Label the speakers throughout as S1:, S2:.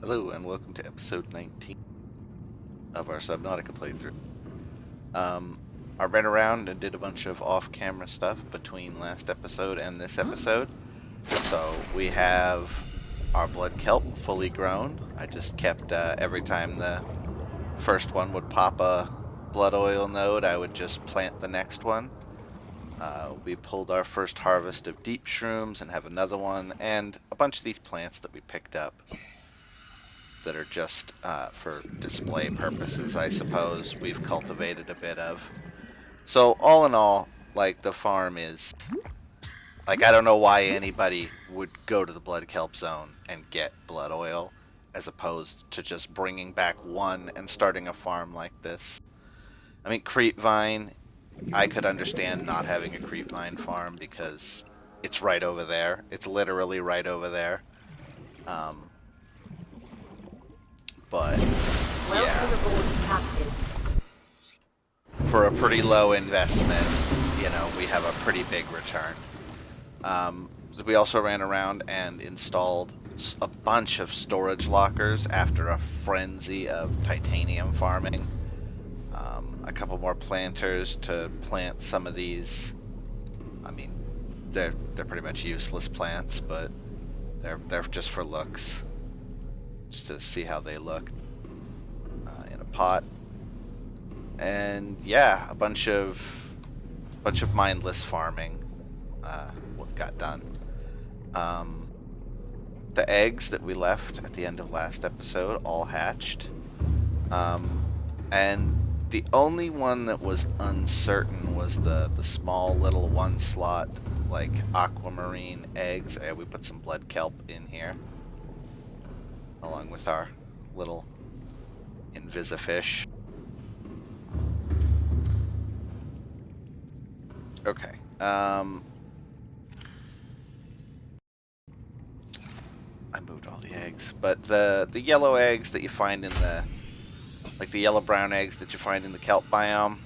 S1: Hello and welcome to episode 19 of our Subnautica playthrough. I ran around and did a bunch of off-camera stuff between last episode and this episode. So we have our blood kelp fully grown. I just kept, every time the first one would pop a blood oil node, I would just plant the next one. We pulled our first harvest of deep shrooms and have another one, and a bunch of these plants that we picked up that are just for display purposes, I suppose, we've cultivated a bit of. So all in all, like, the farm is, like, I don't know why anybody would go to the blood kelp zone and get blood oil as opposed to just bringing back one and starting a farm like this. I mean, Creepvine, I could understand not having a Creepvine farm because it's right over there. It's literally right over there. But yeah, for a pretty low investment, you know, we have a pretty big return. We also ran around and installed a bunch of storage lockers after a frenzy of titanium farming. A couple more planters to plant some of these. I mean, they're pretty much useless plants, but they're just for looks, just to see how they look in a pot. And yeah, a bunch of mindless farming got done. The eggs that we left at the end of last episode all hatched, and the only one that was uncertain was the small little one slot, like, aquamarine eggs. We put some blood kelp in here along with our little invisifish. Okay. I moved all the eggs, but the yellow eggs that you find in the, like, the yellow-brown eggs that you find in the kelp biome,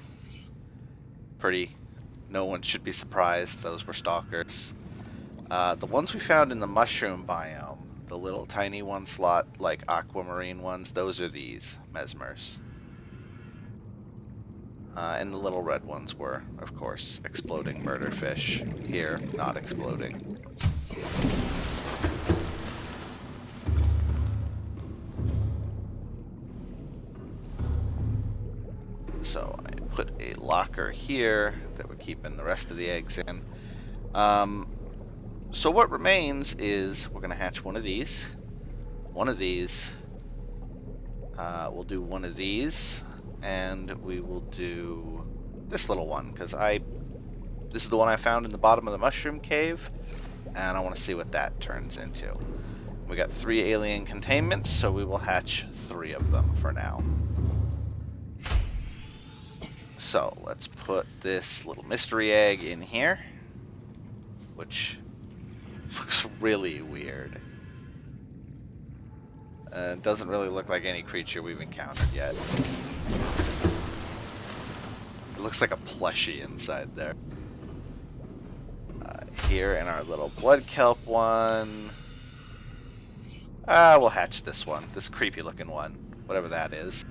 S1: no one should be surprised, those were stalkers. The ones we found in the mushroom biome, the little tiny one slot, like, aquamarine ones, those are these mesmers. And the little red ones were, of course, exploding murderfish. Here, not exploding. So I put a locker here that we're keeping the rest of the eggs in. So what remains is we're going to hatch one of these. We'll do one of these. And we will do this little one, because this is the one I found in the bottom of the mushroom cave, and I want to see what that turns into. We got 3 alien containments, so we will hatch 3 of them for now. So let's put this little mystery egg in here, which looks really weird. Doesn't really look like any creature we've encountered yet. It looks like a plushie inside there. Here in our little blood kelp one. We'll hatch this one. This creepy looking one. Whatever that is.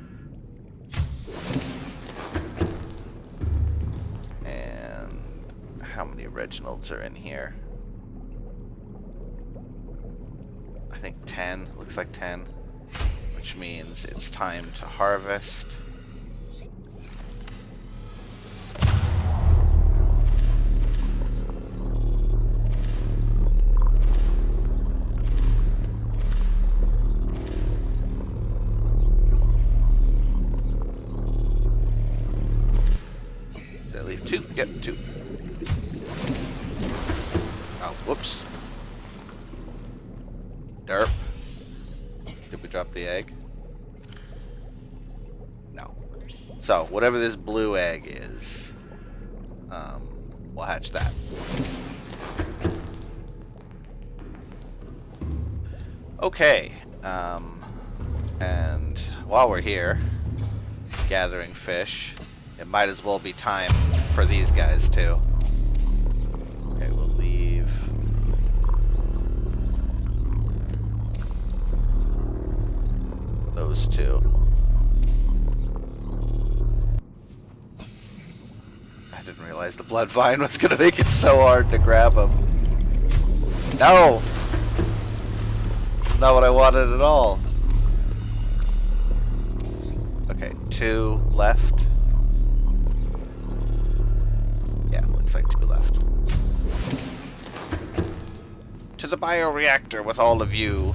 S1: And how many Reginalds are in here? I think 10. Looks like 10. Which means it's time to harvest. Did I leave 2? Yep, 2. Oh, whoops. Derp. Did we drop the egg? No. So, whatever this blue egg is, we'll hatch that. Okay. And while we're here, gathering fish, it might as well be time for these guys too. Okay, we'll leave those two. I didn't realize the blood vine was going to make it so hard to grab them. No! Not what I wanted at all. Okay, 2 left. Yeah, looks like 2 left. To the bioreactor with all of you.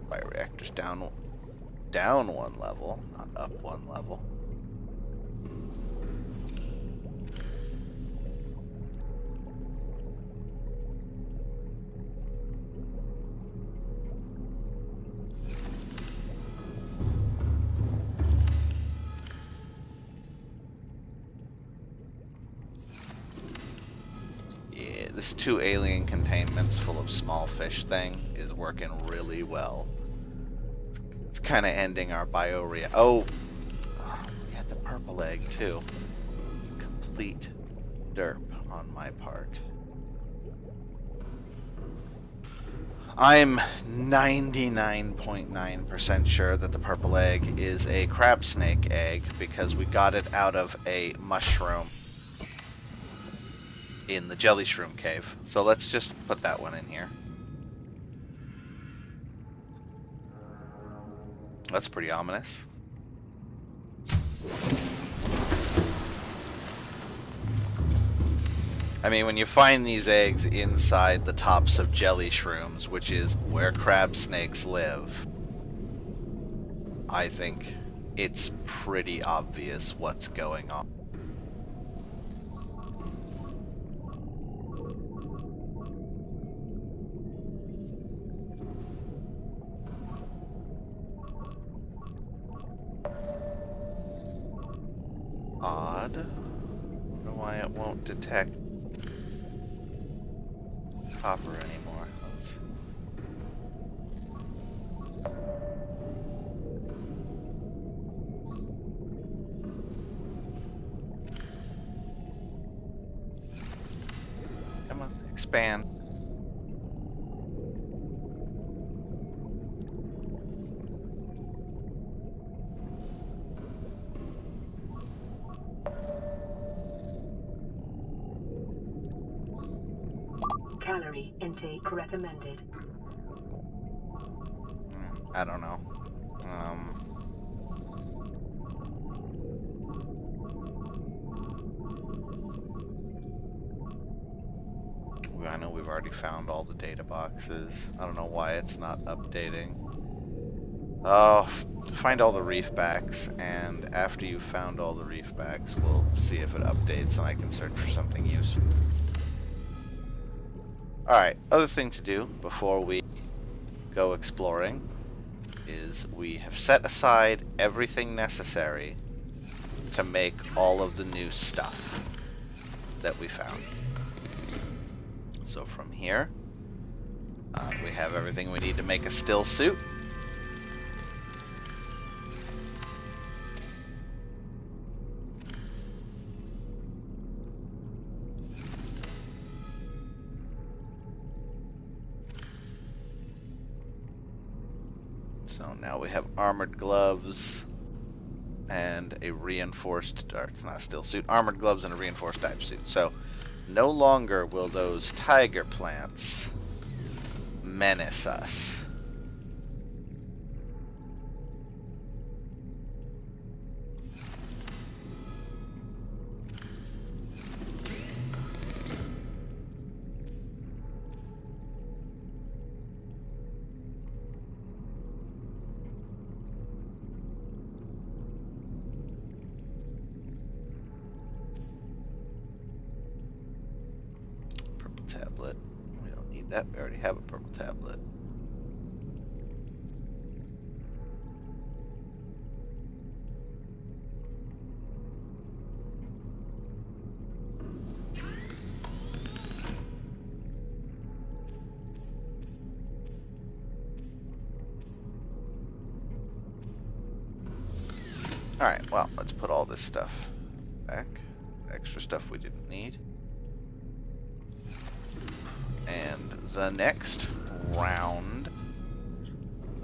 S1: Bioreactor's down 1 level, not up 1 level. This 2 alien containments full of small fish thing is working really well. It's kind of ending our bioreactor. Oh, we had the purple egg too. Complete derp on my part. I'm 99.9% sure that the purple egg is a crab snake egg because we got it out of a mushroom in the jelly shroom cave. So let's just put that one in here. That's pretty ominous. I mean, when you find these eggs inside the tops of jelly shrooms, which is where crab snakes live, I think it's pretty obvious what's going on. Odd. I don't know why it won't detect copper anymore. Come on, expand.
S2: Calorie intake recommended.
S1: I don't know. I know we've already found all the data boxes. I don't know why it's not updating. Oh, find all the reef backs, and after you've found all the reef backs, we'll see if it updates and I can search for something useful. Alright, other thing to do before we go exploring is we have set aside everything necessary to make all of the new stuff that we found. So from here, we have everything we need to make a still suit. So now we have armored gloves and a reinforced, or it's not a still suit, armored gloves and a reinforced dive suit. So no longer will those tiger plants menace us. Tablet. We don't need that. We already have a purple tablet. Alright, well, let's put all this stuff back. Extra stuff we didn't need. And the next round,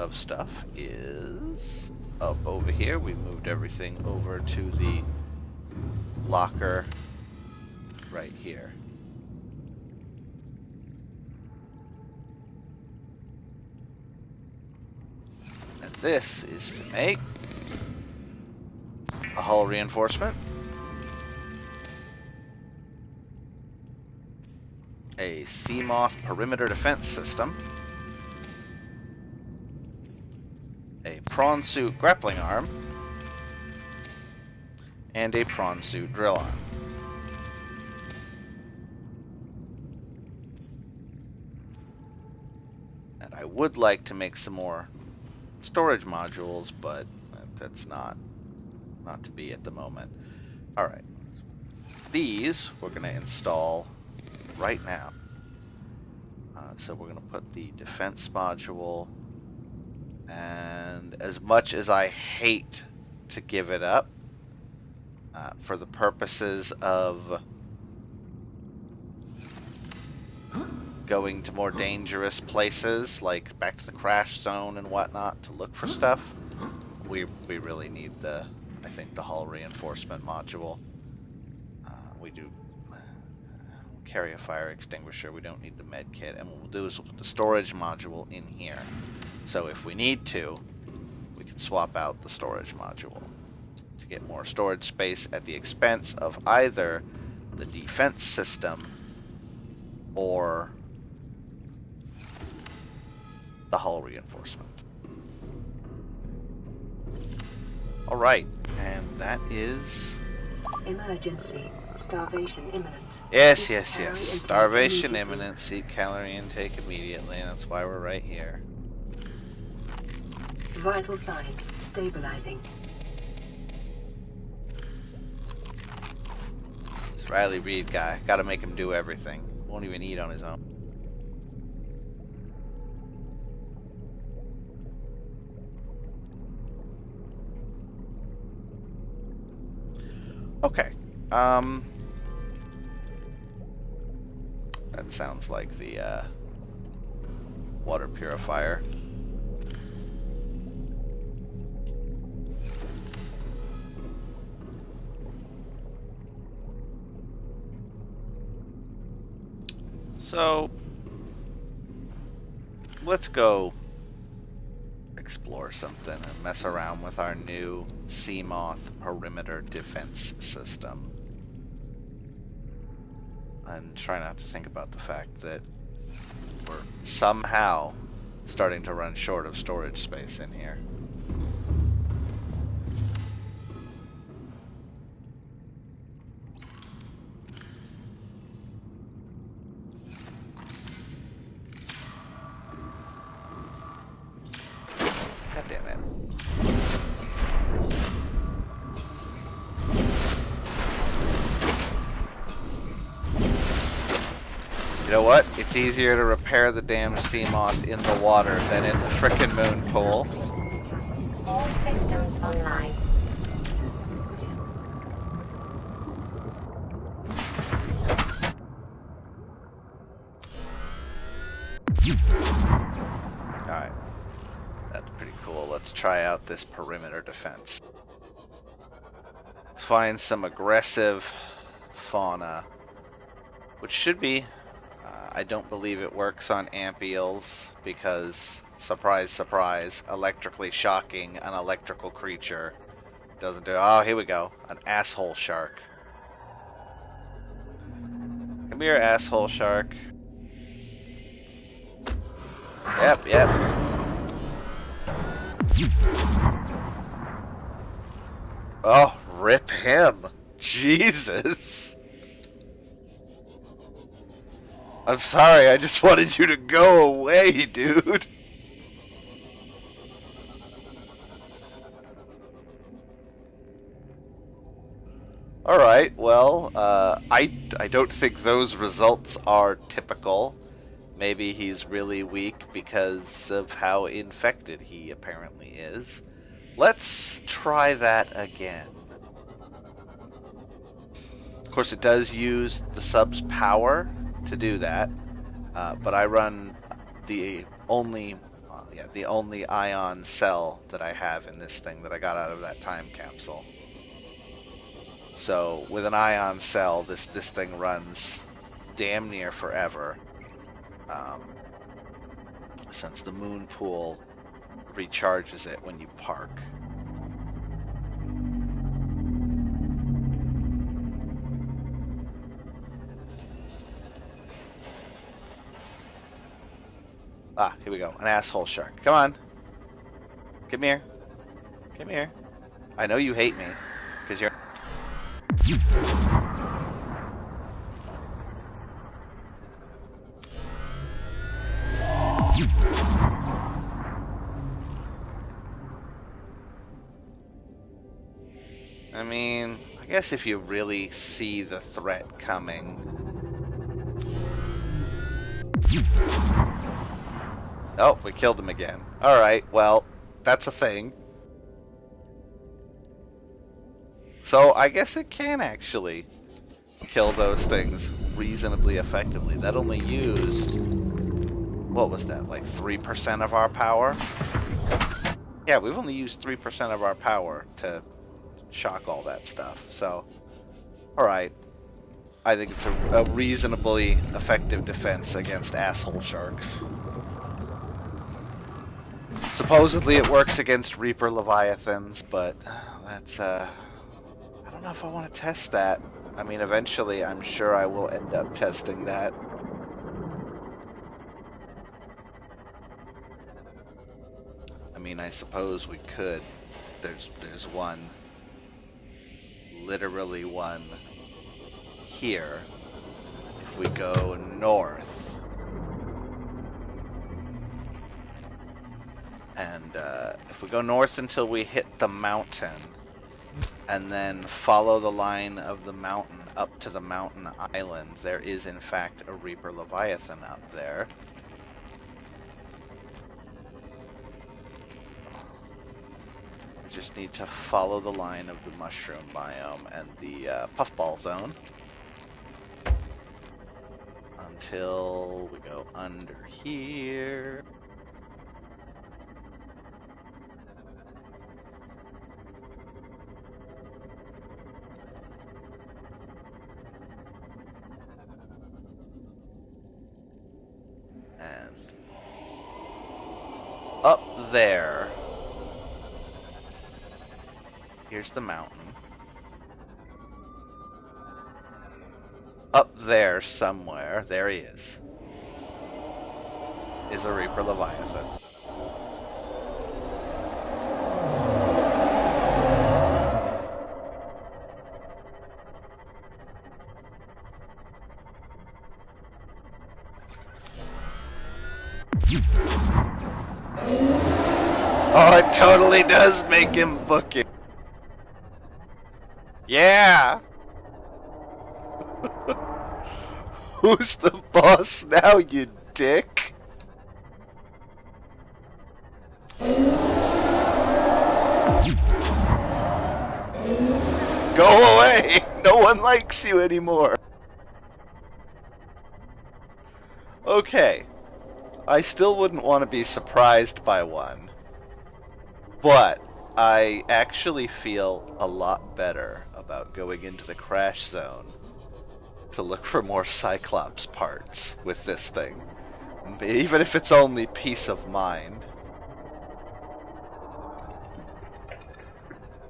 S1: of stuff is up over here. We moved everything over to the locker right here. And this is to make a hull reinforcement, a Seamoth perimeter defense system, a prawn suit grappling arm, and a prawn suit drill arm. And I would like to make some more storage modules, but that's not to be at the moment. Alright. These we're going to install right now. So we're going to put the defense module, and as much as I hate to give it up, for the purposes of going to more dangerous places, like back to the crash zone and whatnot, to look for stuff, we really need I think the hull reinforcement module. We do carry a fire extinguisher. We don't need the med kit, and what we'll do is we'll put the storage module in here. So if we need to, we can swap out the storage module to get more storage space at the expense of either the defense system or the hull reinforcement. Alright, and that is...
S2: Emergency. Starvation imminent.
S1: Yes. Starvation imminent. Seek calorie intake immediately. That's why we're right here.
S2: Vital signs stabilizing.
S1: This Riley Reid guy. Gotta make him do everything. Won't even eat on his own. Okay. That sounds like the water purifier. So let's go explore something and mess around with our new Seamoth perimeter defense system. And try not to think about the fact that we're somehow starting to run short of storage space in here. God damn it. You know what? It's easier to repair the damn Seamoth in the water than in the frickin' moon pool.
S3: All systems online.
S1: Alright. That's pretty cool. Let's try out this perimeter defense. Let's find some aggressive fauna, which should be... I don't believe it works on amp eels because, surprise, surprise, electrically shocking an electrical creature doesn't do... Oh, here we go. An asshole shark. Come here, asshole shark. Yep. Oh, rip him. Jesus. I'm sorry, I just wanted you to go away, dude. Alright, well, I don't think those results are typical. Maybe he's really weak because of how infected he apparently is. Let's try that again. Of course, it does use the sub's power to do that, but I run the only yeah, the only ion cell that I have in this thing that I got out of that time capsule. So with an ion cell, this thing runs damn near forever. Since the moon pool recharges it when you park. Ah, here we go. An asshole shark. Come on. Come here. Come here. I know you hate me, because you're... I mean, I guess if you really see the threat coming... Oh, we killed him again. Alright, well, that's a thing. So I guess it can actually kill those things reasonably effectively. That only used... What was that, like 3% of our power? Yeah, we've only used 3% of our power to shock all that stuff. So, alright. I think it's a reasonably effective defense against asshole sharks. Supposedly it works against Reaper Leviathans, but that's, I don't know if I want to test that. I mean, eventually I'm sure I will end up testing that. I mean, I suppose we could. There's one, literally one here. If we go north, and if we go north until we hit the mountain, and then follow the line of the mountain up to the mountain island, there is in fact a Reaper Leviathan up there. Just need to follow the line of the mushroom biome and the puffball zone until we go under here. And up there. Here's the mountain. Up there somewhere, there he is a Reaper Leviathan. Oh, it totally does make him book it. Yeah! Who's the boss now, you dick? Go away! No one likes you anymore. Okay. I still wouldn't want to be surprised by one. But I actually feel a lot better about going into the crash zone to look for more Cyclops parts with this thing. Even if it's only peace of mind.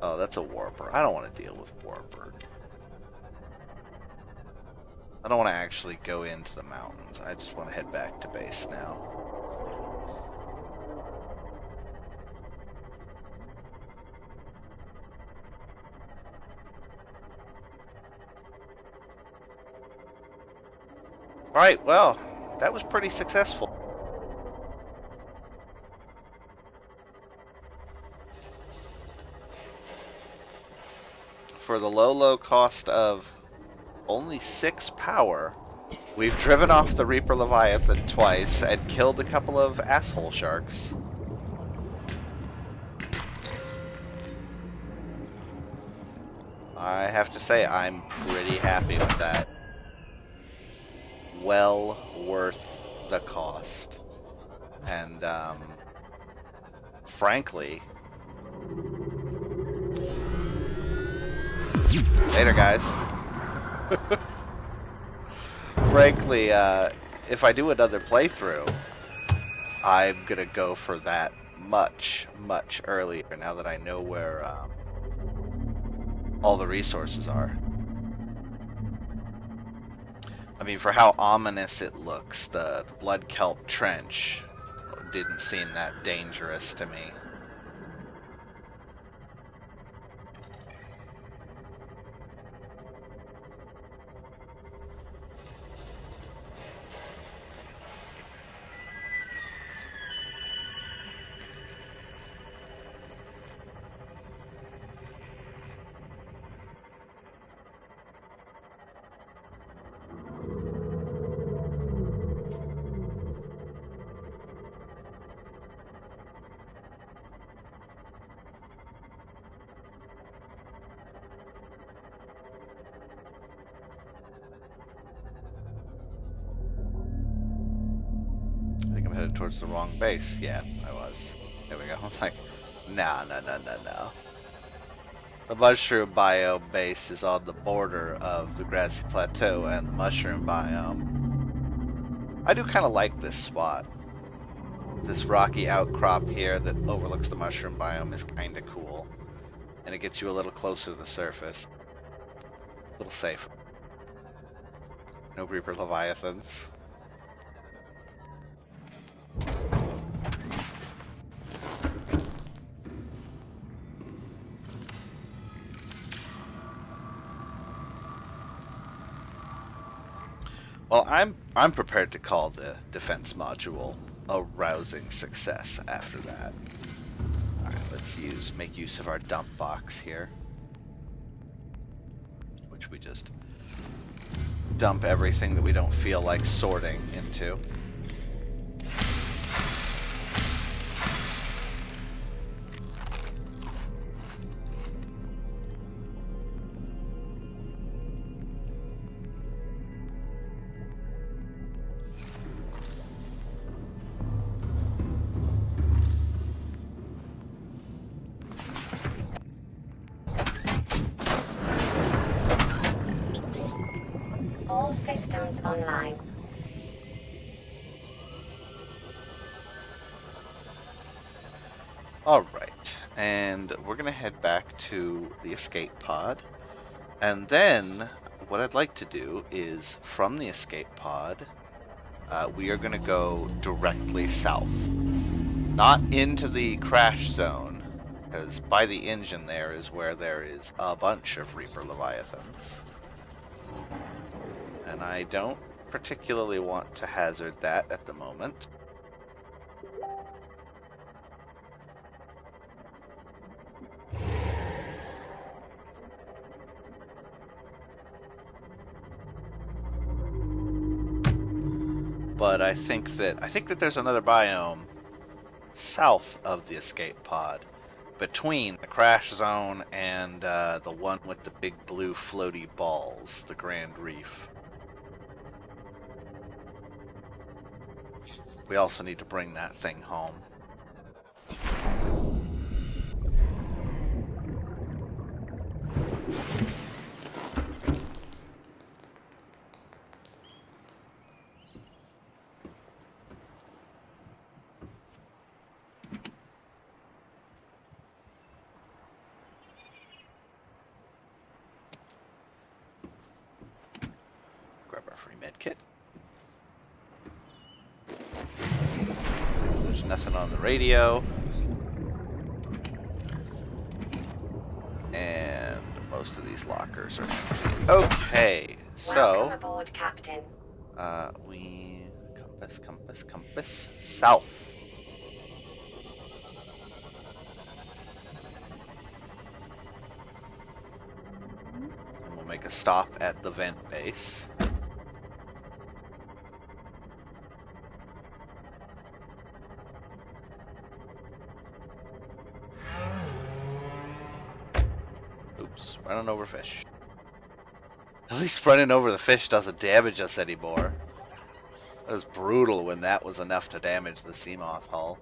S1: Oh, that's a warper. I don't want to deal with warper. I don't want to actually go into the mountains. I just want to head back to base now. Alright, well, that was pretty successful. For the low cost of only 6 power, we've driven off the Reaper Leviathan twice and killed a couple of asshole sharks. I have to say, I'm pretty happy with that. Well worth the cost. And frankly... Later, guys. Frankly, if I do another playthrough, I'm gonna go for that much earlier now that I know where all the resources are. I mean, for how ominous it looks, the Blood Kelp Trench didn't seem that dangerous to me. Headed towards the wrong base. Yeah, I was. There we go. I was like, no. The mushroom biome base is on the border of the grassy plateau and the mushroom biome. I do kind of like this spot. This rocky outcrop here that overlooks the mushroom biome is kind of cool. And it gets you a little closer to the surface. A little safer. No Reaper Leviathans. Well, I'm prepared to call the defense module a rousing success after that. Alright, let's make use of our dump box here. Which we just dump everything that we don't feel like sorting into.
S3: All systems online.
S1: Alright, and we're going to head back to the escape pod. And then, what I'd like to do is, from the escape pod, we are going to go directly south. Not into the crash zone, because by the engine there is where there is a bunch of Reaper Leviathans. And I don't particularly want to hazard that at the moment. But I think that there's another biome south of the escape pod, between the crash zone and the one with the big blue floaty balls, the Grand Reef. We also need to bring that thing home. Grab our free med kit. There's nothing on the radio. And most of these lockers are empty. Okay, so
S3: Welcome aboard, Captain.
S1: we compass south. And we'll make a stop at the vent base. Oops, running over fish. At least running over the fish doesn't damage us anymore. It was brutal when that was enough to damage the Seamoth hull.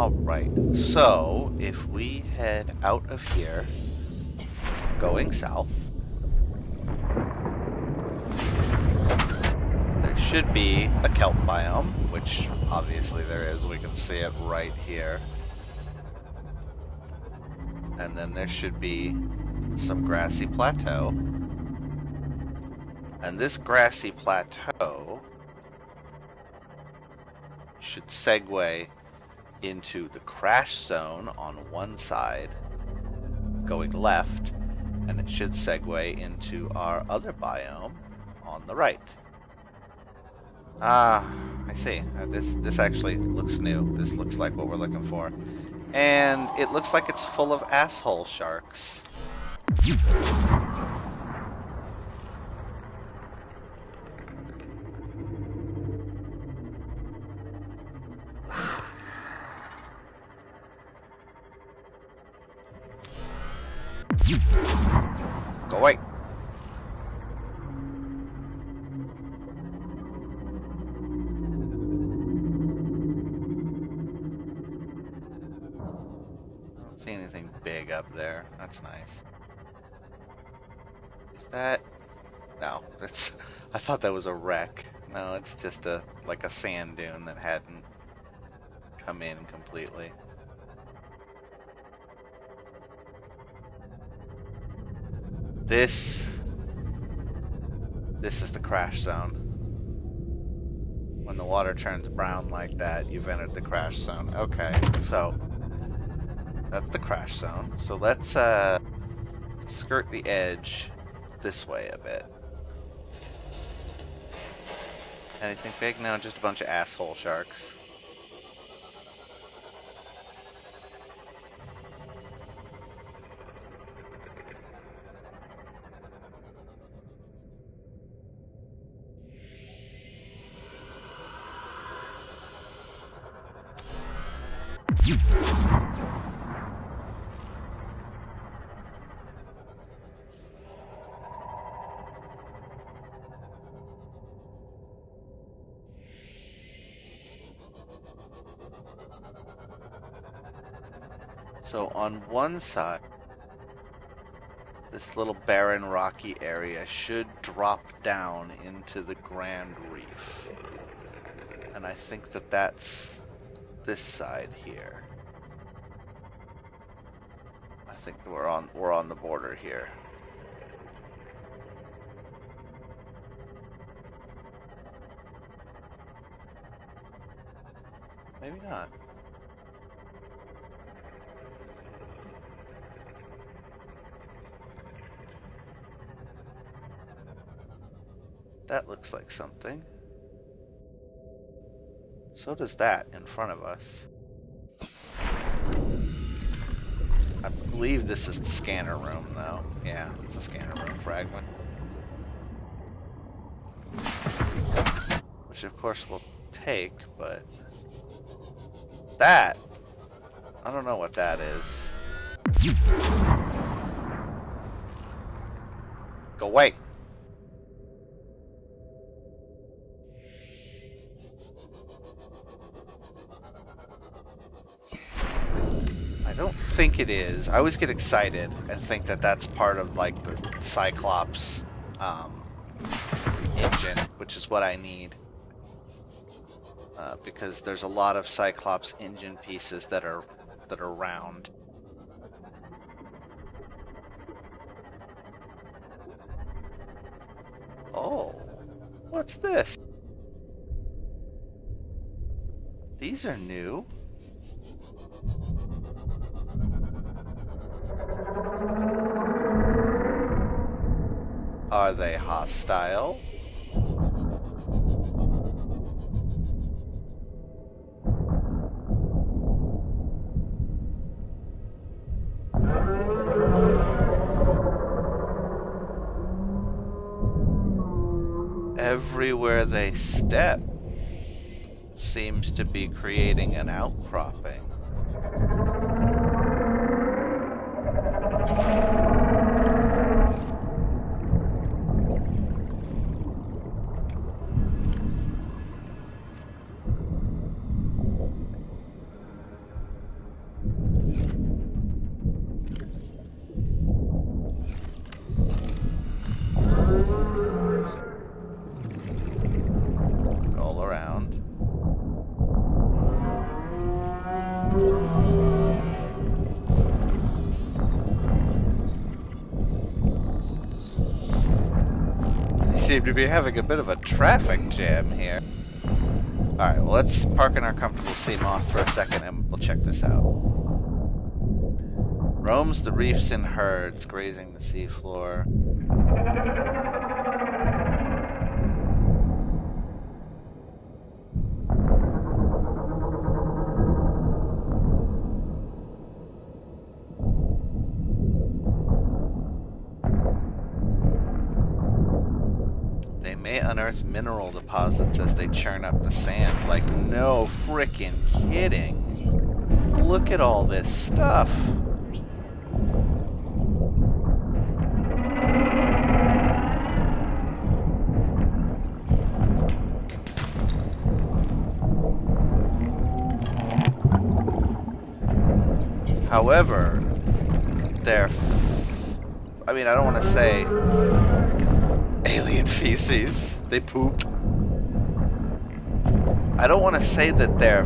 S1: Alright, so if we head out of here, going south, there should be a kelp biome, which obviously there is. We can see it right here. And then there should be some grassy plateau. And this grassy plateau should segue into the crash zone on one side, going left, and it should segue into our other biome on the right. Ah, I see. This actually looks new. This looks like what we're looking for. And it looks like it's full of asshole sharks. Go away. I don't see anything big up there. That's nice. Is that? No, that's. I thought that was a wreck. No, it's just like a sand dune that hadn't come in completely. This is the crash zone. When the water turns brown like that, you've entered the crash zone. Okay, so that's the crash zone. So let's skirt the edge this way a bit. Anything big? No, just a bunch of asshole sharks. So on one side, this little barren rocky area should drop down into the Grand Reef. And I think that that's this side here. I think we're on the border here. Maybe not. That looks like something. So does that in front of us. I believe this is the scanner room, though. Yeah, it's a scanner room fragment. Which, of course, we'll take, but... that! I don't know what that is. Go away! I don't think it is. I always get excited and think that that's part of like the Cyclops engine, which is what I need. Because there's a lot of Cyclops engine pieces that are round. Oh, what's this? These are new. Are they hostile? Everywhere they step seems to be creating an outcropping. seem to be having a bit of a traffic jam here. Alright, well, let's park in our comfortable Seamoth for a second and we'll check this out. Roams the reefs in herds, grazing the seafloor. They may unearth mineral deposits as they churn up the sand. Like, no frickin' kidding. Look at all this stuff. However, I mean, I don't want to say alien feces. They poop. I don't want to say that they're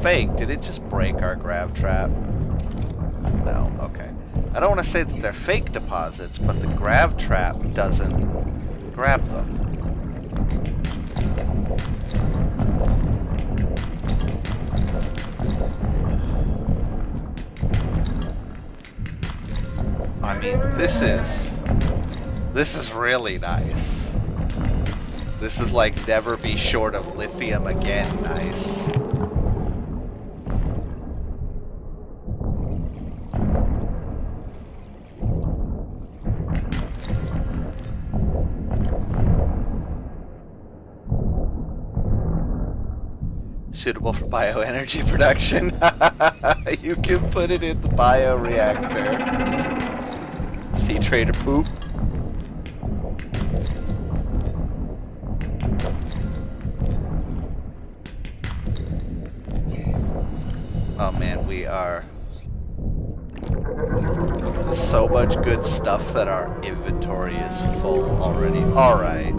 S1: fake. Did it just break our grav trap? No, okay. I don't want to say that they're fake deposits, but the grav trap doesn't grab them. I mean, this is really nice. This is like never be short of lithium again nice. Suitable for bioenergy production. You can put it in the bioreactor. Sea trader poop. Oh man, we are so much good stuff that our inventory is full already. Alright.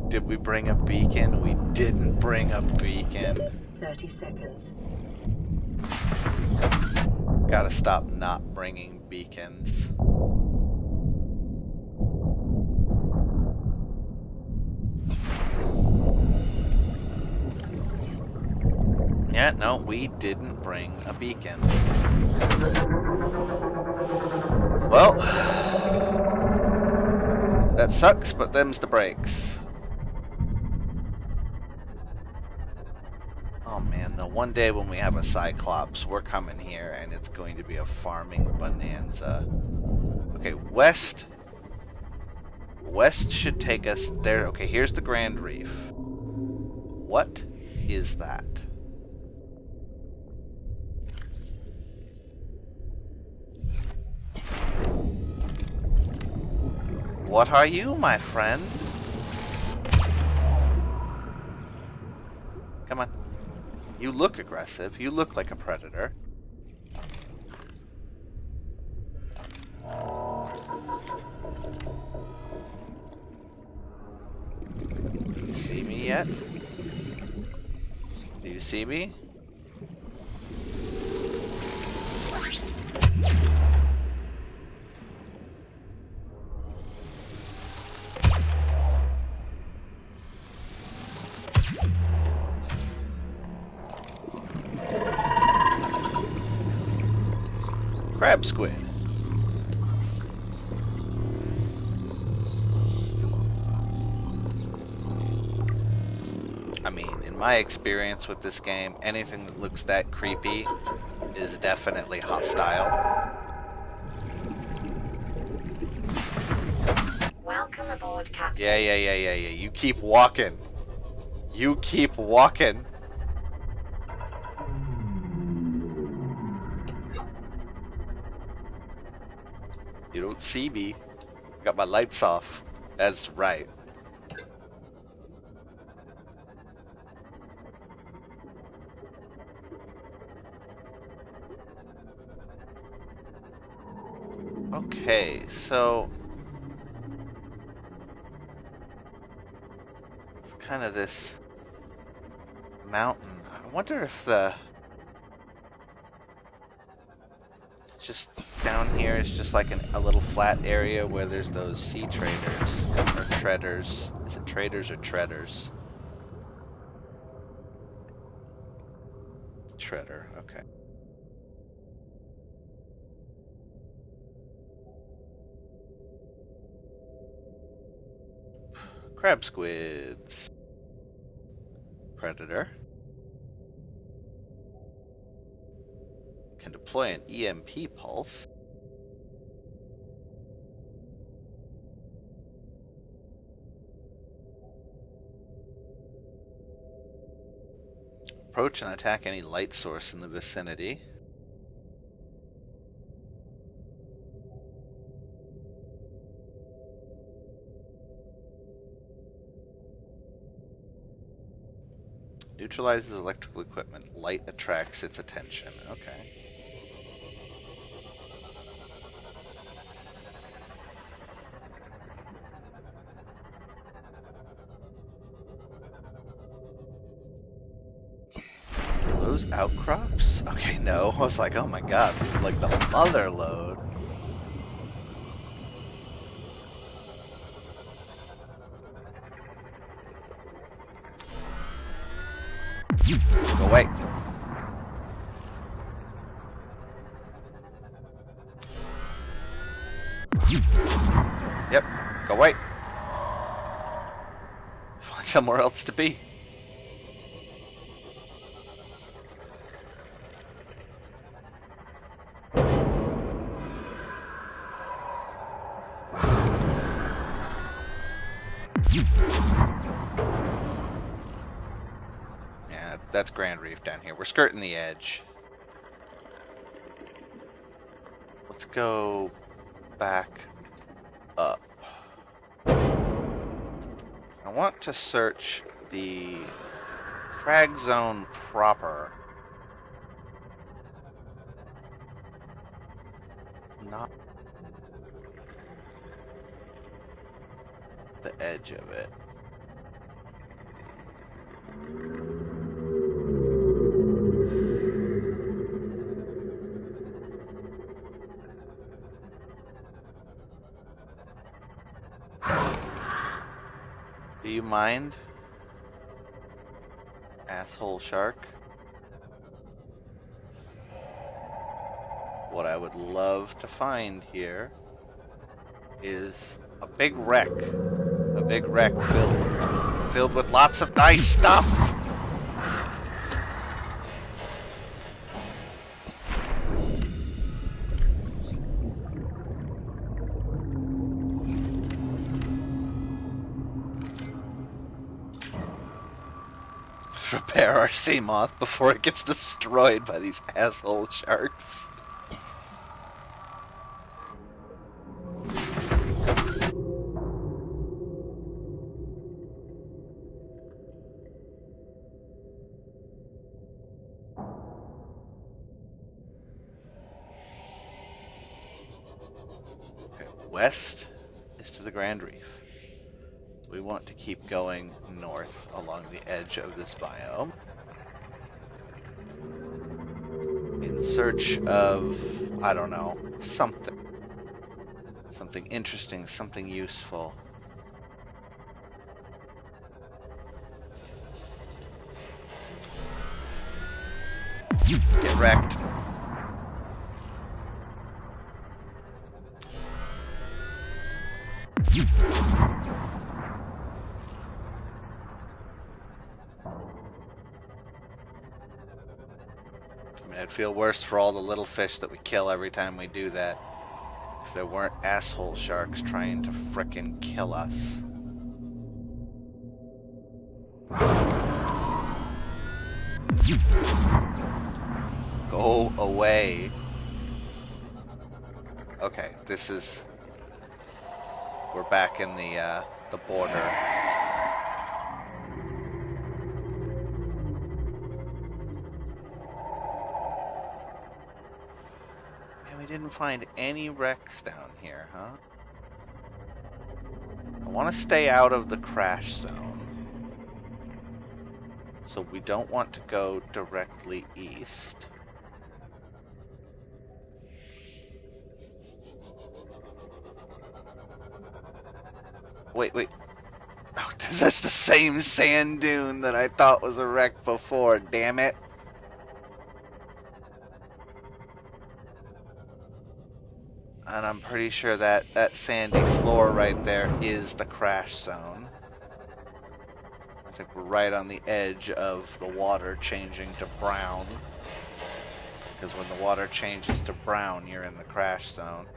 S1: Did we bring a beacon? We didn't bring a beacon.
S2: 30 seconds.
S1: Gotta stop not bringing beacons. Yeah, no, we didn't bring a beacon. Well, that sucks, but them's the breaks. Oh man, the one day when we have a Cyclops, we're coming here and it's going to be a farming bonanza. Okay, west should take us there. Okay, here's the Grand Reef. What is that? What are you, my friend? Come on. You look aggressive. You look like a predator. Do you see me yet? Do you see me? Crab squid. I mean, in my experience with this game, anything that looks that creepy is definitely hostile.
S3: Welcome aboard, Captain.
S1: Yeah. You keep walking. You keep walking. You don't see me. Got my lights off. That's right. Okay, so it's kind of this mountain. I wonder if it's just down here is just like a little flat area where there's those sea traders or treaders. Is it traders or treaders? Treader, okay. Crab squids. Predator. Can deploy an EMP pulse. Approach and attack any light source in the vicinity. Neutralizes electrical equipment. Light attracts its attention. Okay. Are those outcrops? Okay, no. I was like, oh my god, this is like the mother lode. Go away. Yep, go away. Find somewhere else to be. Yeah, that's Grand Reef down here. We're skirting the edge. Let's go back up. I want to search the crag zone proper. Not the edge of it. Do you mind, asshole shark? What I would love to find here is a big wreck. A big wreck filled with lots of nice stuff. Repair our Seamoth before it gets destroyed by these asshole sharks. Okay, west is to the Grand Reef. We want to keep going north along the edge of this biome in search of, I don't know, something interesting, something useful. Get wrecked. I'd feel worse for all the little fish that we kill every time we do that. If there weren't asshole sharks trying to frickin' kill us. Go away. Okay, this is... We're back in the border. Didn't find any wrecks down here, huh? I want to stay out of the crash zone. So we don't want to go directly east. Wait. Oh, that's the same sand dune that I thought was a wreck before, damn it. And I'm pretty sure that sandy floor right there is the crash zone. I think we're right on the edge of the water changing to brown. Because when the water changes to brown, you're in the crash zone.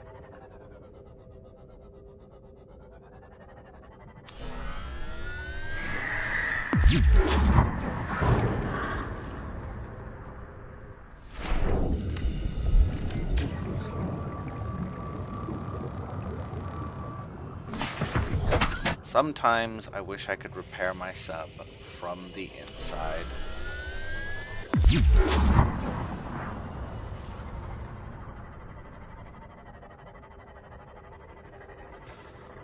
S1: Sometimes I wish I could repair my sub from the inside.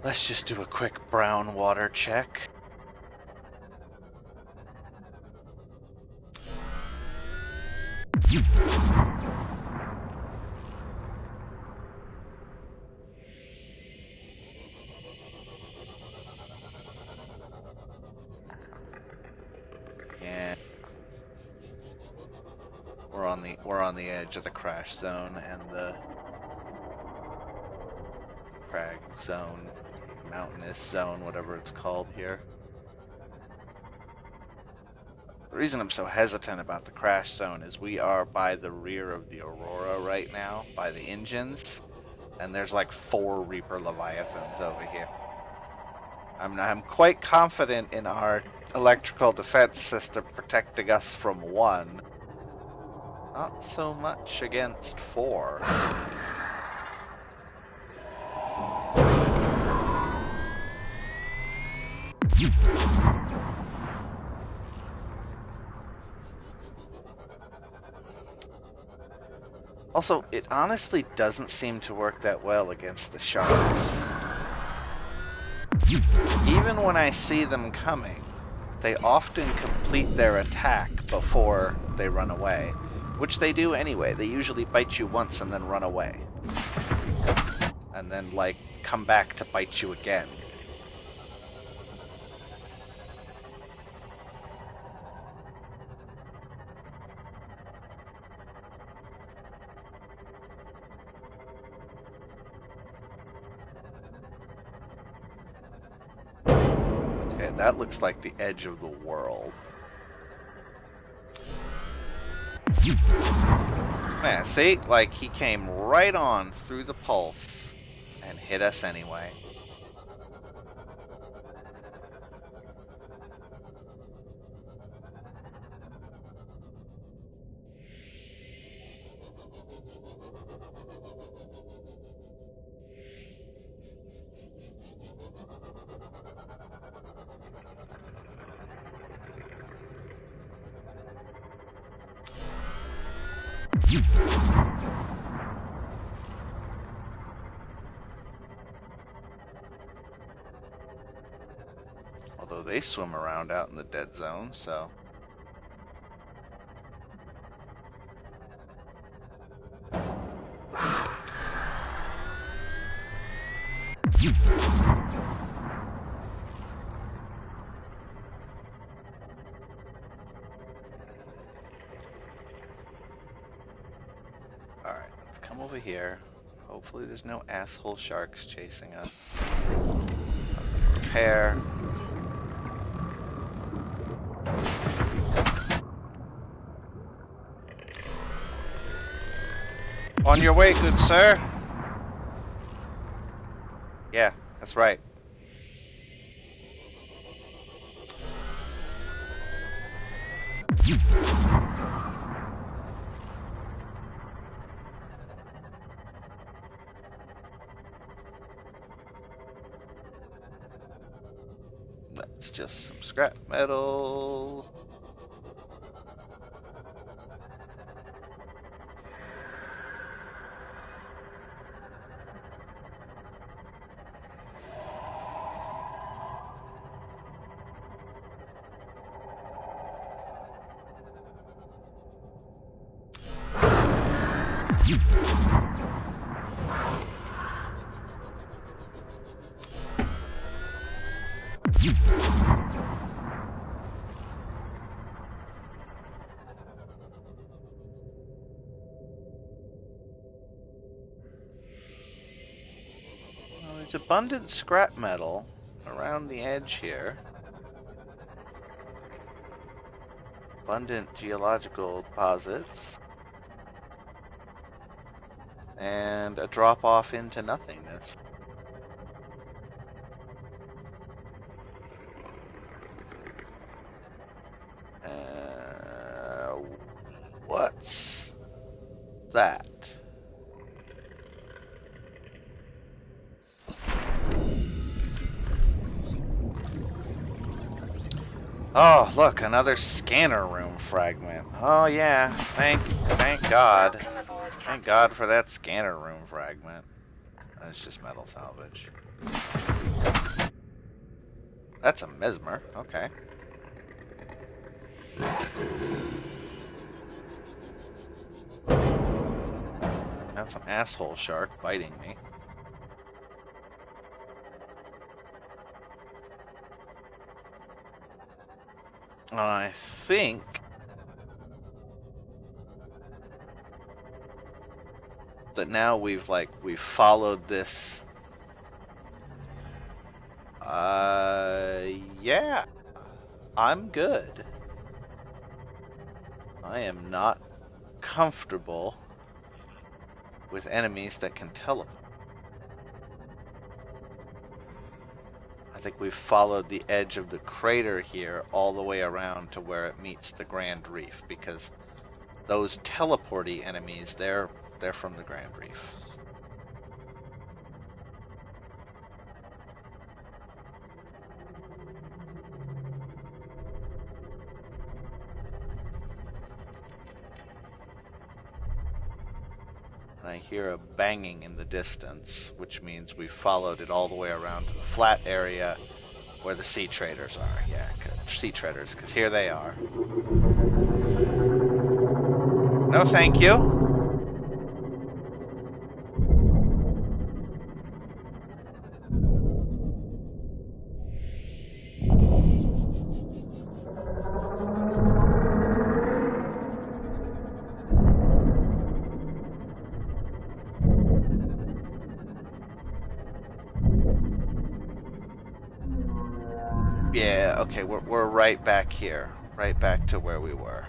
S1: Let's just do a quick brown water check. Yeah. We're on the edge of the crash zone and the crag zone, mountainous zone, whatever it's called here. The reason I'm so hesitant about the crash zone is we are by the rear of the Aurora right now, by the engines, and there's like 4 Reaper Leviathans over here. I'm quite confident in our electrical defense system protecting us from 1. Not so much against 4. Also, it honestly doesn't seem to work that well against the sharks. Even when I see them coming, they often complete their attack before they run away, which they do anyway. They usually bite you once and then run away. And then, like, come back to bite you again. That looks like the edge of the world. Man, see? Like, he came right on through the pulse and hit us anyway. Although they swim around out in the dead zone, so... Alright, let's come over here. Hopefully there's no asshole sharks chasing us. Prepare. On your way, good sir. Yeah, that's right. That's just some scrap metal. There's abundant scrap metal around the edge here. Abundant geological deposits. And a drop off into nothingness. What's that? Oh, look, another scanner room fragment. Oh yeah, thank God.
S3: Welcome aboard,
S1: Thank
S3: Captain.
S1: God for that scanner room fragment. That's just metal salvage. That's a mesmer. Okay. That's an asshole shark biting me. I think that now we've followed this. Yeah. I'm good. I am not comfortable with enemies that can teleport. I think we've followed the edge of the crater here all the way around to where it meets the Grand Reef, because those teleporty enemies, they're from the Grand Reef. And I hear a banging in the distance, which means we followed it all the way around to the flat area where the sea traders are. Yeah, sea traders, because here they are. No, thank you. Yeah, okay, we're right back here. Right back to where we were.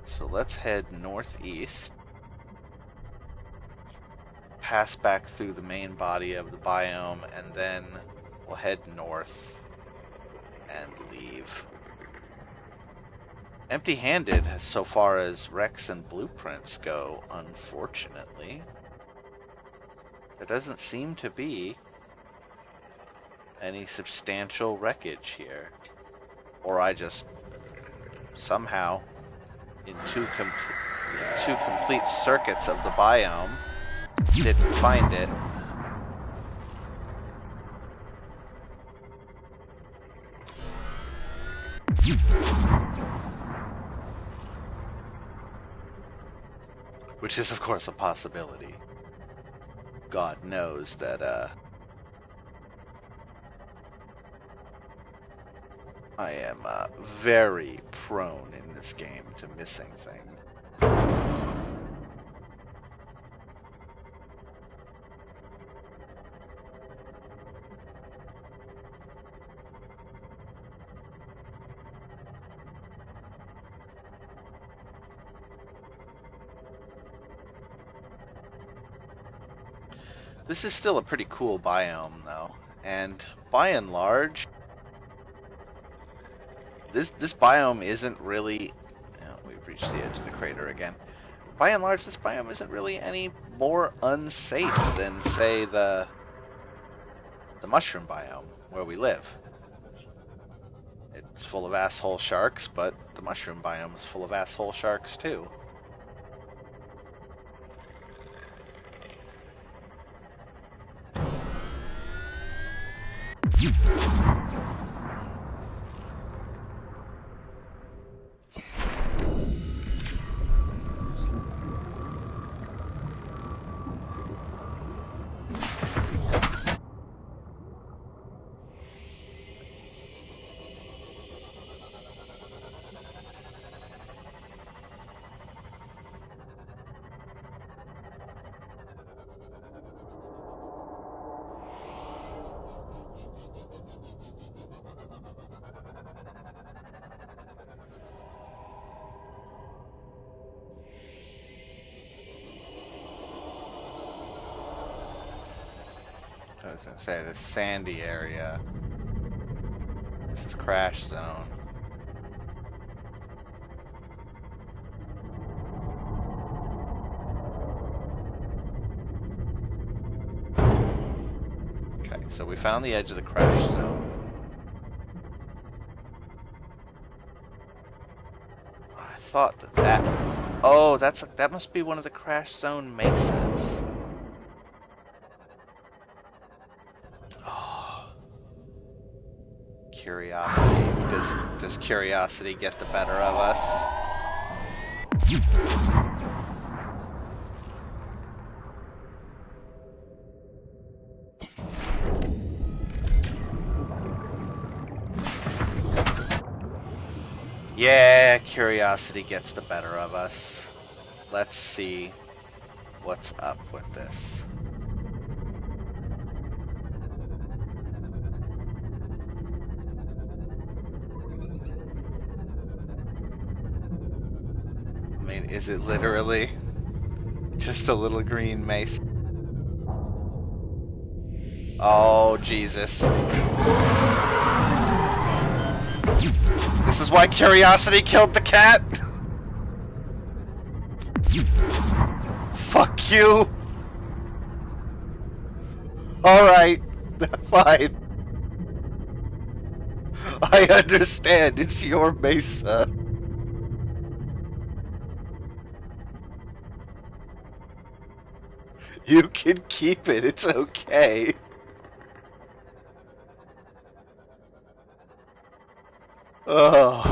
S1: So let's head northeast. Pass back through the main body of the biome, and then we'll head north and leave. Empty-handed so far as wrecks and blueprints go, unfortunately. There doesn't seem to be any substantial wreckage here. Or I just somehow, in two complete circuits of the biome, didn't find it. Which is, of course, a possibility. God knows that, I am, very prone in this game to missing things. This is still a pretty cool biome, though, and by and large, this biome isn't really... we've reached the edge of the crater again. By and large, this biome isn't really any more unsafe than, say, the mushroom biome, where we live. It's full of asshole sharks, but the mushroom biome is full of asshole sharks, too. was gonna say, this sandy area. This is crash zone. Okay, so we found the edge of the crash zone. I thought that. Oh, that must be one of the crash zone mesas. Oh. Curiosity. Does curiosity get the better of us? Yeah, curiosity gets the better of us. Let's see what's up with this. I mean, is it literally just a little green mace? Oh, Jesus. This is why curiosity killed the cat? Fuck you! Alright, fine. I understand, it's your mesa. You can keep it, it's okay. Oh.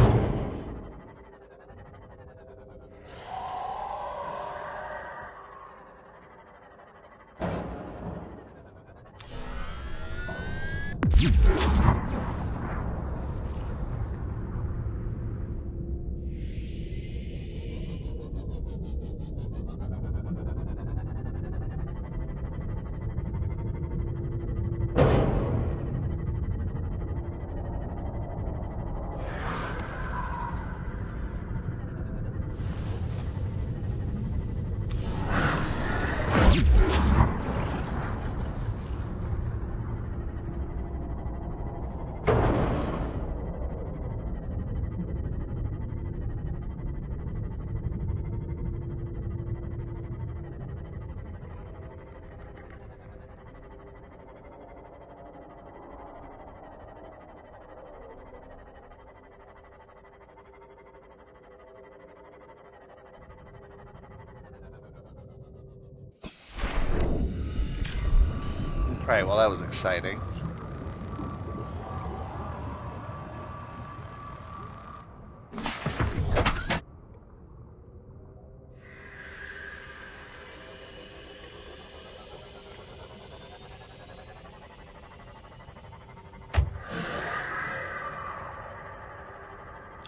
S1: Right, well that was exciting.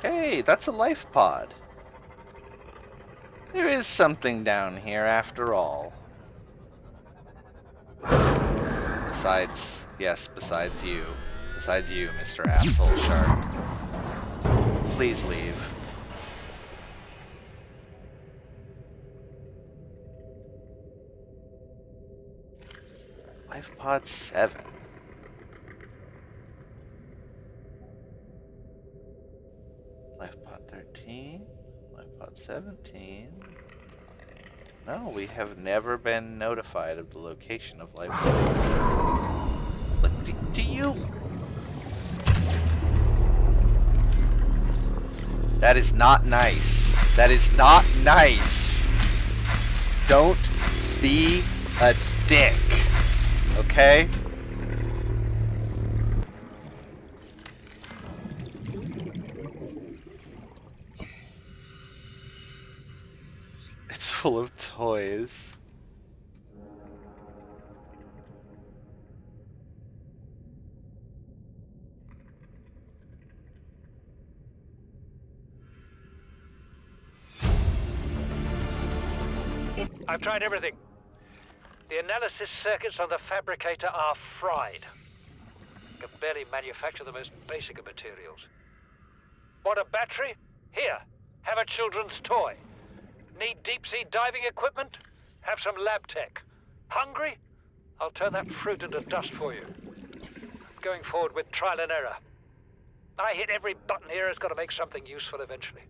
S1: Hey, that's a life pod. There is something down here after all. Besides, yes, besides you. Besides you, Mr. Asshole Shark. Please leave. Life pod 7. Life pod 13. Life pod 17. No, we have never been notified of the location of life pod. Look, do you... That is not nice. That is not nice. Don't be a dick. Okay? It's full of toys.
S4: I've tried everything. The analysis circuits on the fabricator are fried. Can barely manufacture the most basic of materials. Want a battery? Here, have a children's toy. Need deep-sea diving equipment? Have some lab tech. Hungry? I'll turn that fruit into dust for you. Going forward with trial and error. I hit every button here has got to make something useful eventually.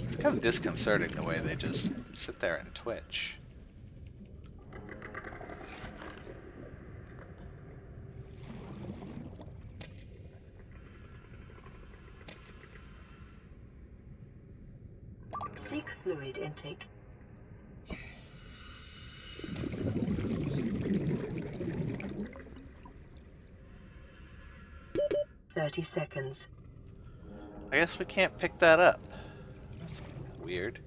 S1: It's kind of disconcerting the way they just sit there and twitch.
S2: Seek fluid intake. "30 seconds.
S1: I guess we can't pick that up. That's weird.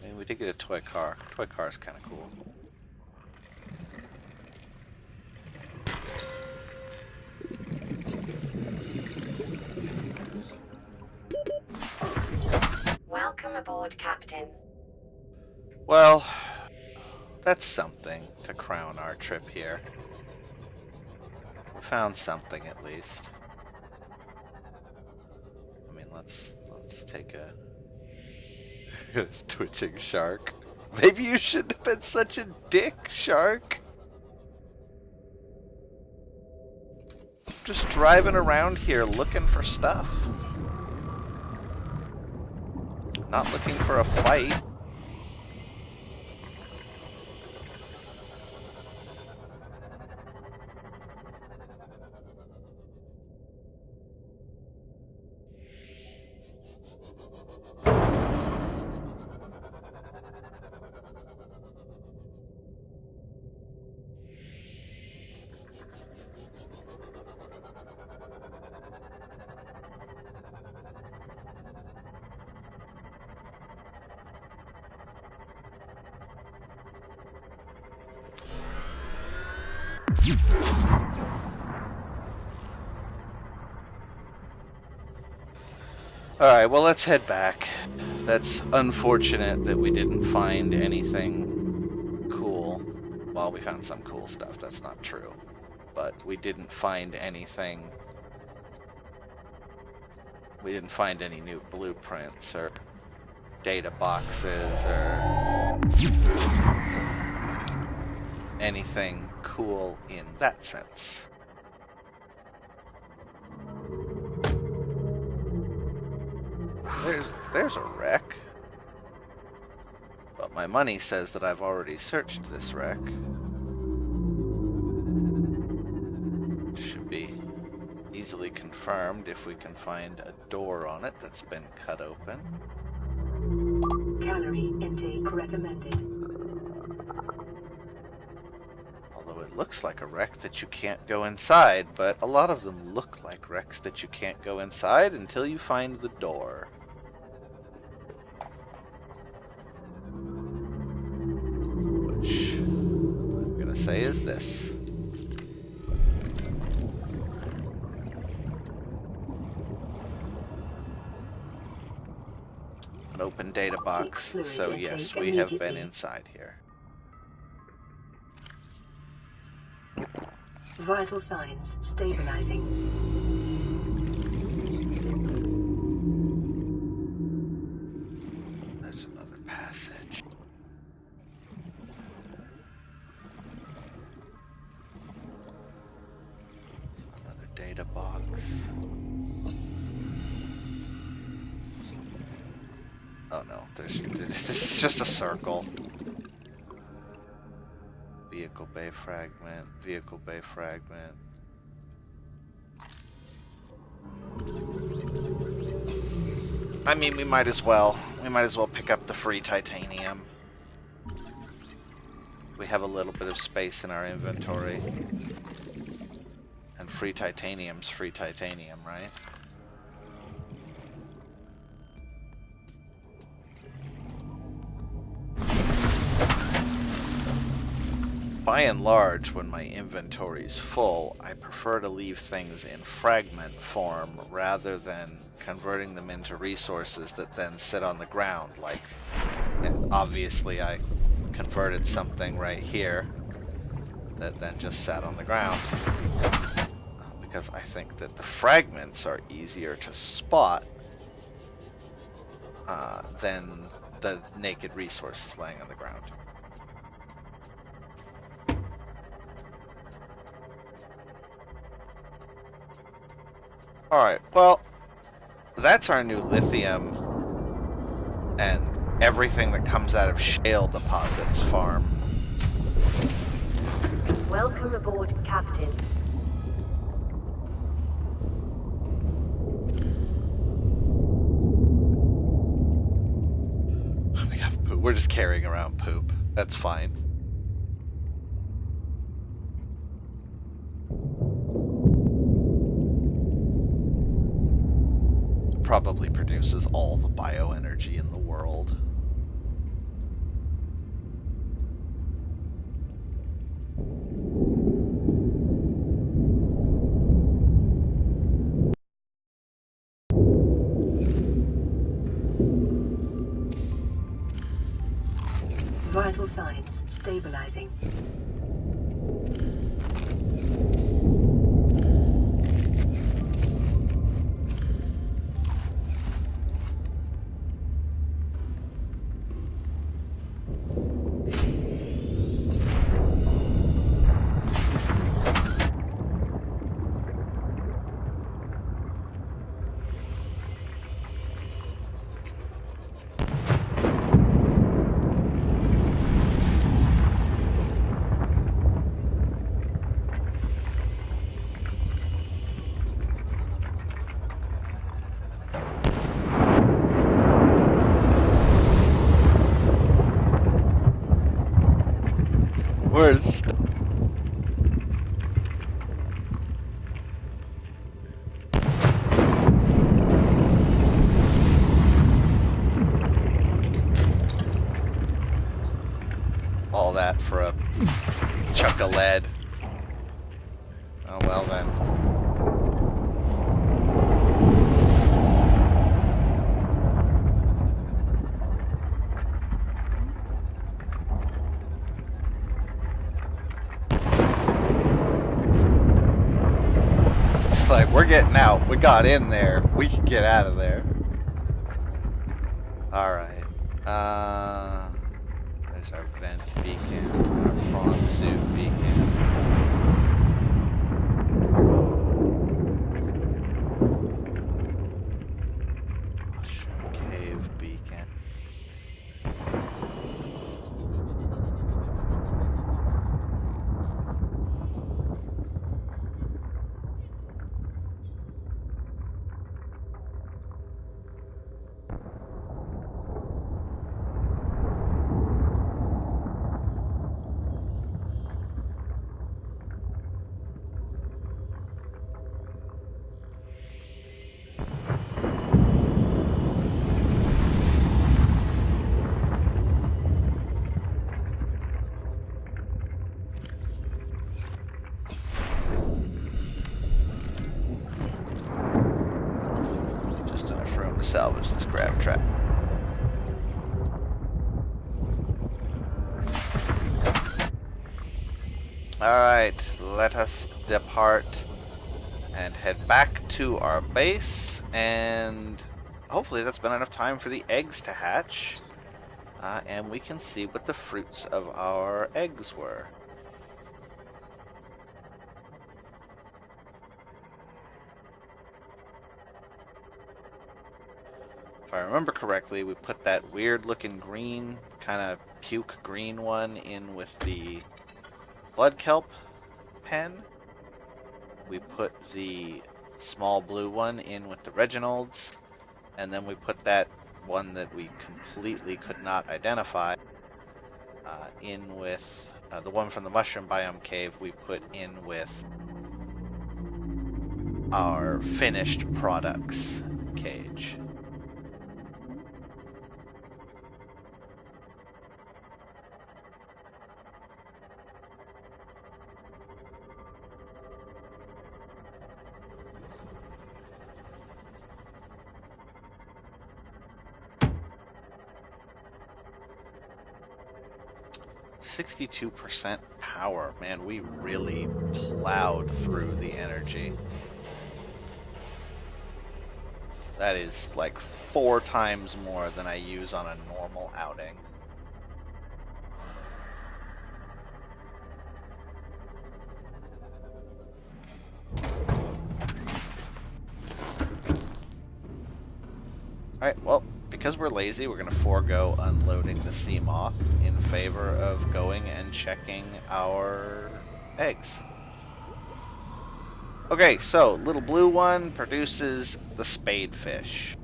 S1: I mean, we did get a toy car. Toy car is kind of cool.
S3: Welcome aboard, Captain.
S1: Well, that's something to crown our trip here. We found something at least. I mean, let's take a twitching shark. Maybe you shouldn't have been such a dick, shark. Just driving around here looking for stuff. Not looking for a fight. Alright, well, let's head back. That's unfortunate that we didn't find anything cool. Well, we found some cool stuff, that's not true. But we didn't find anything. We didn't find any new blueprints or data boxes or anything cool in that sense. There's a wreck. But my money says that I've already searched this wreck. Should be easily confirmed if we can find a door on it that's been cut open.
S2: Calorie intake recommended.
S1: Although it looks like a wreck that you can't go inside, but a lot of them look like wrecks that you can't go inside until you find the door. Which I'm gonna say is this. An open data box, so yes, we have been inside here.
S2: Vital signs stabilizing.
S1: There's another passage. There's another data box. Oh no, this is just a circle. Vehicle bay fragment, vehicle bay fragment. I mean, we might as well pick up the free titanium. We have a little bit of space in our inventory. And free titanium's free titanium, right? By and large, when my inventory's full, I prefer to leave things in fragment form rather than converting them into resources that then sit on the ground. Like, obviously I converted something right here that then just sat on the ground. because I think that the fragments are easier to spot than the naked resources laying on the ground. Alright, well, that's our new lithium and everything that comes out of shale deposits farm.
S3: Welcome aboard, Captain.
S1: We got poop. We're just carrying around poop. That's fine. Probably produces all the bioenergy in the world.
S2: Vital signs stabilizing.
S1: Where's all that for a chunk of lead? Oh well then. It's like, we're getting out. We got in there. We can get out of there. Alright. There's our vent beacon, our prawn suit beacon. Mushroom cave beacon. Just enough room to salvage this grab trap. Alright, let us depart and head back to our base, and hopefully that's been enough time for the eggs to hatch, and we can see what the fruits of our eggs were. If I remember correctly, we put that weird looking green, kind of puke green one in with the blood kelp pen. We put the small blue one in with the Reginald's, and then we put that one that we completely could not identify in with the one from the mushroom biome cave. We put in with our finished products cage. %power. Man, we really plowed through the energy. That is like 4 times more than I use on a normal outing. Alright, well, because we're lazy, we're going to forego unloading the Seamoth in favor of going and checking our eggs. Okay, so little blue one produces the spadefish.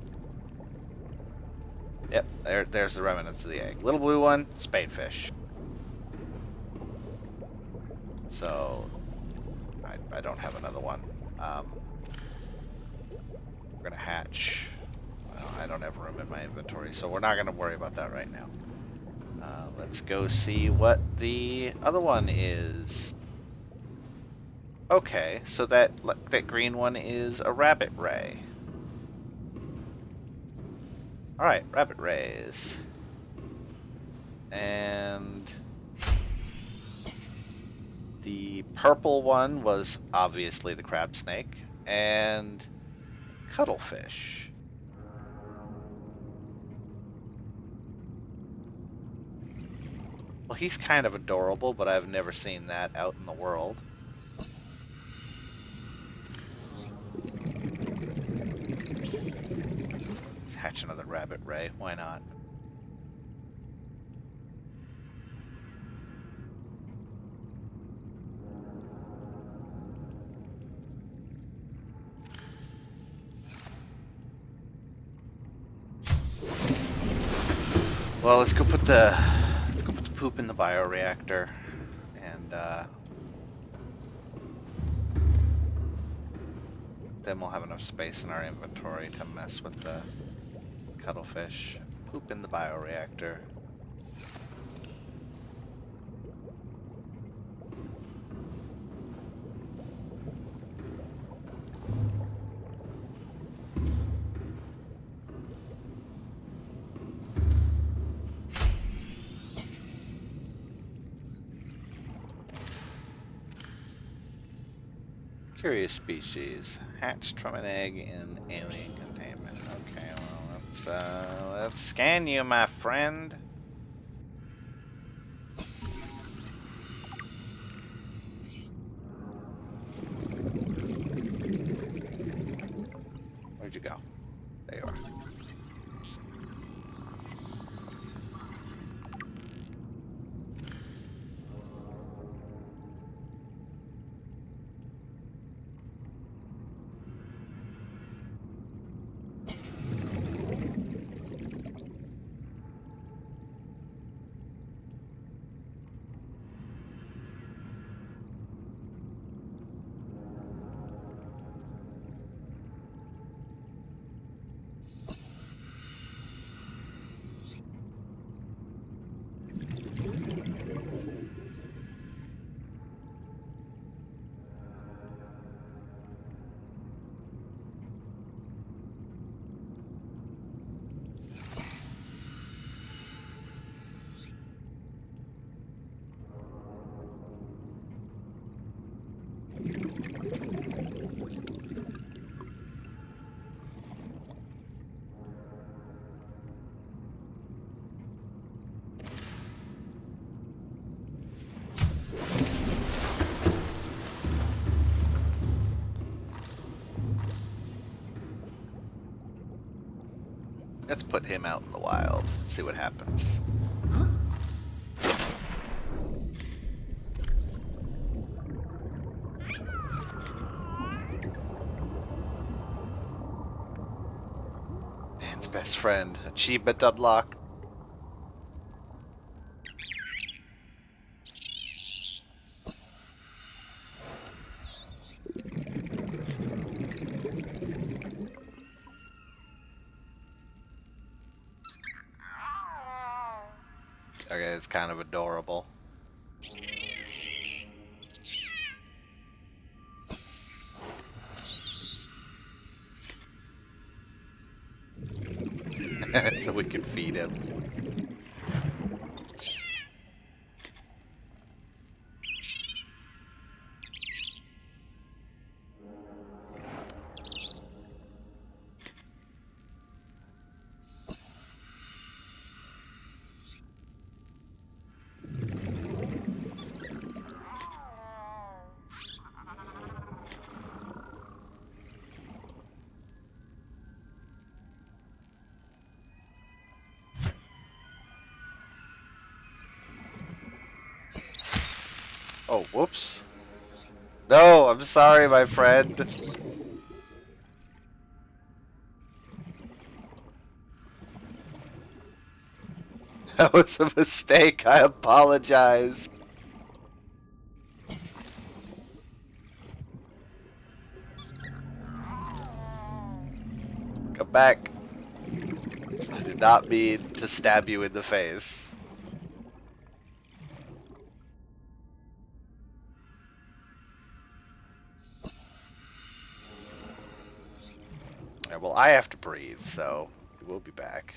S1: Yep, there's the remnants of the egg. Little blue one, spadefish. So, I don't have another one. We're going to hatch. Well, I don't have room in my inventory, so we're not going to worry about that right now. Let's go see what the other one is. Okay, so that green one is a rabbit ray. Alright, rabbit rays. And the purple one was obviously the crab snake. And cuddlefish. Well, he's kind of adorable, but I've never seen that out in the world. Let's hatch another rabbit ray. Why not? Well, let's go put the poop in the bioreactor, and then we'll have enough space in our inventory to mess with the cuttlefish. Poop in the bioreactor. Curious species. Hatched from an egg in alien containment. Okay, well, let's scan you, my friend. Where'd you go? There you are. Let's put him out in the wild. See what happens. Man's best friend. Achievement unlocked. Okay, it's kind of adorable. So we can feed him. Oh, whoops. No, I'm sorry, my friend. That was a mistake. I apologize. Come back. I did not mean to stab you in the face. Yeah, well, I have to breathe, so we'll be back.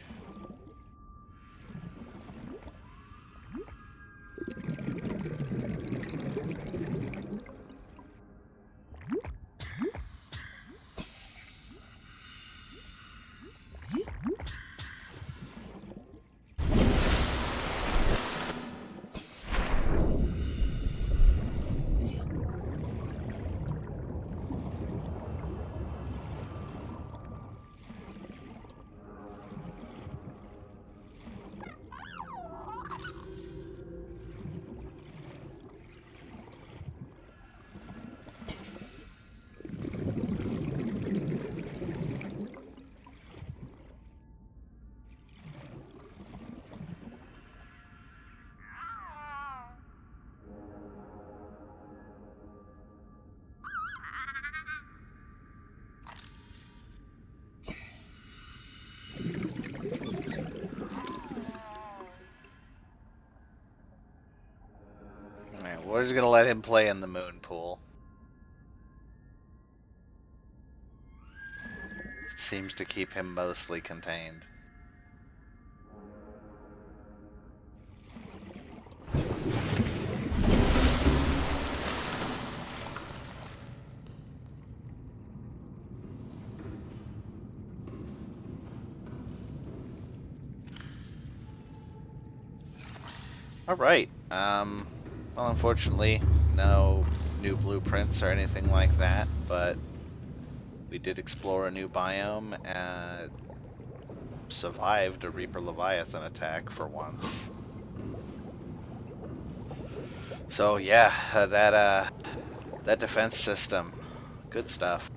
S1: Alright, we're just gonna let him play in the moon pool. It seems to keep him mostly contained. Alright, well, unfortunately, no new blueprints or anything like that, but we did explore a new biome and survived a Reaper Leviathan attack for once. So yeah, that defense system, good stuff.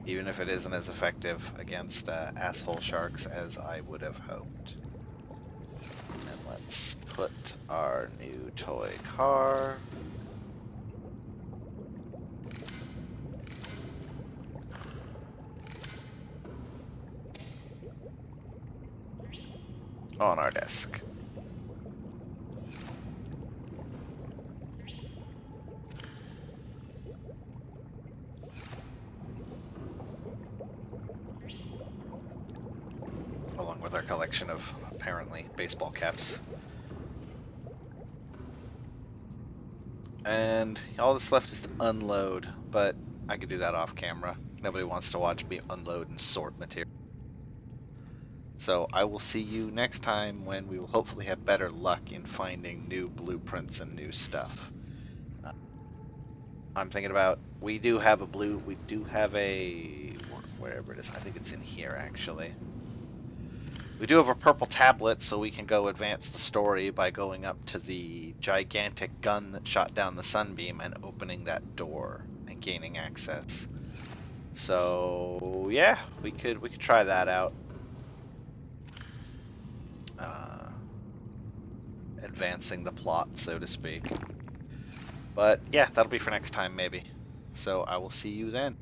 S1: Even if it isn't as effective against asshole sharks as I would have hoped. And let's put our new toy car. On our desk. Along with our collection of, apparently, baseball caps. And all that's left is to unload, but I could do that off camera. Nobody wants to watch me unload and sort material. So I will see you next time when we will hopefully have better luck in finding new blueprints and new stuff. I'm thinking about, we do have a wherever it is, I think it's in here actually. We do have a purple tablet, so we can go advance the story by going up to the gigantic gun that shot down the sunbeam and opening that door and gaining access. So yeah, we could try that out. Advancing the plot, so to speak. But yeah, that'll be for next time maybe. So I will see you then.